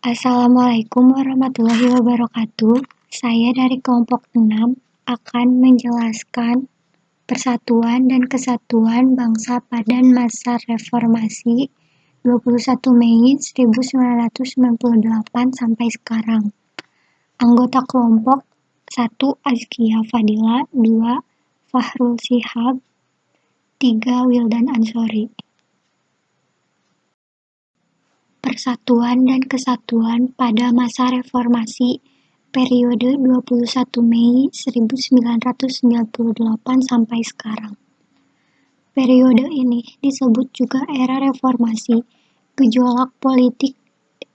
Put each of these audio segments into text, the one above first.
Assalamualaikum warahmatullahi wabarakatuh. Saya dari kelompok 6 akan menjelaskan persatuan dan kesatuan bangsa pada masa reformasi 21 Mei 1998 sampai sekarang. Anggota kelompok 1 Azkia Fadila, 2 Fahrul Shihab, 3 Wildan Ansori. Persatuan dan kesatuan pada masa reformasi periode 21 Mei 1998 sampai sekarang. Periode ini disebut juga era reformasi. Gejolak politik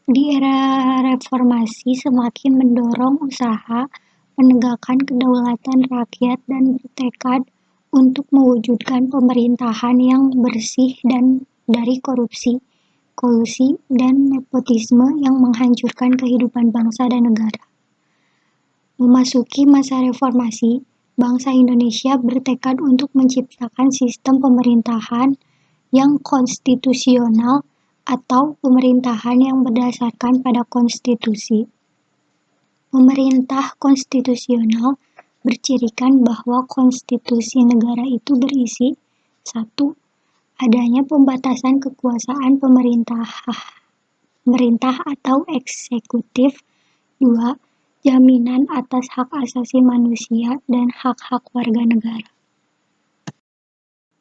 di era reformasi semakin mendorong usaha penegakan kedaulatan rakyat dan bertekad untuk mewujudkan pemerintahan yang bersih dan dari korupsi, kolusi, dan nepotisme yang menghancurkan kehidupan bangsa dan negara. Memasuki masa reformasi, bangsa Indonesia bertekad untuk menciptakan sistem pemerintahan yang konstitusional atau pemerintahan yang berdasarkan pada konstitusi. Pemerintah konstitusional bercirikan bahwa konstitusi negara itu berisi 1. Adanya pembatasan kekuasaan pemerintah atau eksekutif. 2. Jaminan atas hak asasi manusia dan hak-hak warga negara.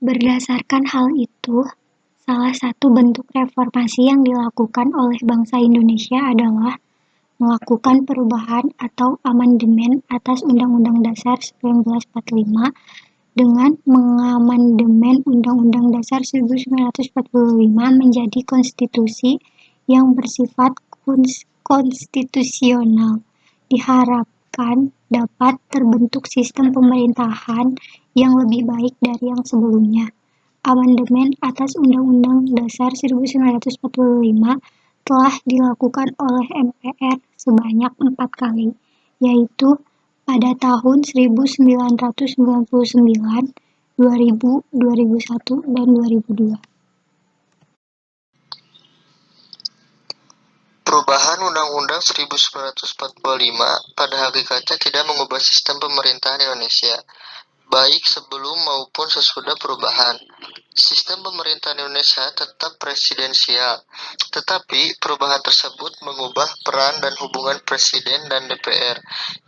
Berdasarkan hal itu, salah satu bentuk reformasi yang dilakukan oleh bangsa Indonesia adalah melakukan perubahan atau amandemen atas Undang-Undang Dasar 1945 dengan mengamandemen Undang-Undang Dasar 1945 menjadi konstitusi yang bersifat konstitusional. Diharapkan dapat terbentuk sistem pemerintahan yang lebih baik dari yang sebelumnya. Amandemen atas Undang-Undang Dasar 1945 telah dilakukan oleh MPR sebanyak 4 kali, yaitu pada tahun 1999, 2000, 2001, dan 2002. Perubahan Undang-Undang 1945 pada hakikatnya tidak mengubah sistem pemerintahan Indonesia, baik sebelum maupun sesudah perubahan. Sistem pemerintahan Indonesia tetap presidensial, tetapi perubahan tersebut mengubah peran dan hubungan Presiden dan DPR.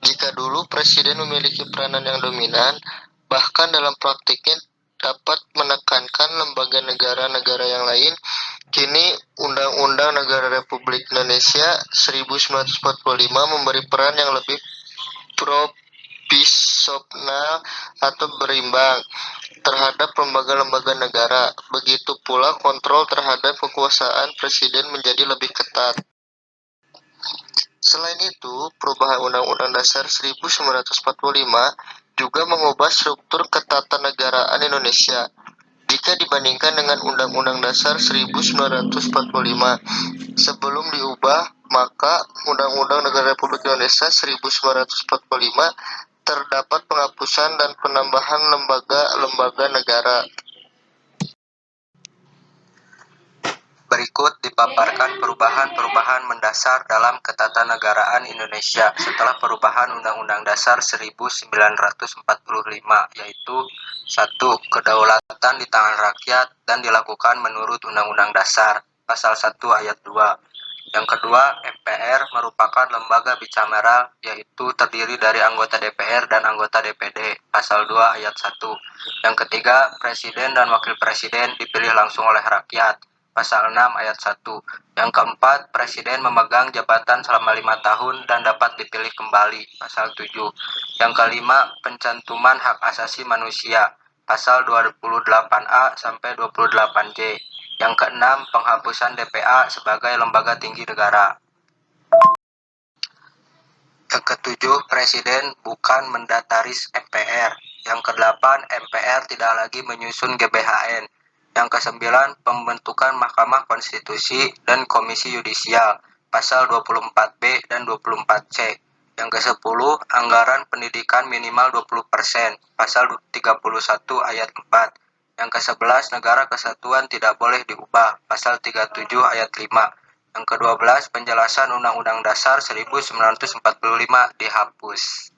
Jika dulu Presiden memiliki peranan yang dominan, bahkan dalam praktiknya dapat menekankan lembaga negara-negara yang lain, kini Undang-Undang Negara Republik Indonesia 1945 memberi peran yang lebih proporsional atau berimbang terhadap lembaga-lembaga negara. Begitu pula kontrol terhadap kekuasaan Presiden menjadi lebih ketat. Selain itu, perubahan Undang-Undang Dasar 1945 juga mengubah struktur ketatanegaraan Indonesia. Jika dibandingkan dengan Undang-Undang Dasar 1945 sebelum diubah, maka Undang-Undang Negara Republik Indonesia 1945 terdapat penghapusan dan penambahan lembaga-lembaga negara. Berikut dipaparkan perubahan-perubahan mendasar dalam ketatanegaraan Indonesia setelah perubahan Undang-Undang Dasar 1945, yaitu 1. Kedaulatan di tangan rakyat dan dilakukan menurut Undang-Undang Dasar, Pasal 1 Ayat 2. Yang kedua, MPR merupakan lembaga bicameral, yaitu terdiri dari anggota DPR dan anggota DPD, Pasal 2 Ayat 1. Yang ketiga, Presiden dan Wakil Presiden dipilih langsung oleh rakyat, Pasal 6 Ayat 1. Yang keempat, Presiden memegang jabatan selama 5 tahun dan dapat dipilih kembali, Pasal 7. Yang kelima, pencantuman hak asasi manusia, Pasal 28A sampai 28J. Yang keenam, penghapusan DPA sebagai lembaga tinggi negara. Yang ketujuh, Presiden bukan mendataris MPR. Yang kedelapan, MPR tidak lagi menyusun GBHN. Yang kesembilan, pembentukan Mahkamah Konstitusi dan Komisi Yudisial, Pasal 24B dan 24C. Yang ke-10, anggaran pendidikan minimal 20%, Pasal 31 Ayat 4. Yang ke-11, negara kesatuan tidak boleh diubah, Pasal 37 Ayat 5. Yang ke-12, penjelasan Undang-Undang Dasar 1945 dihapus.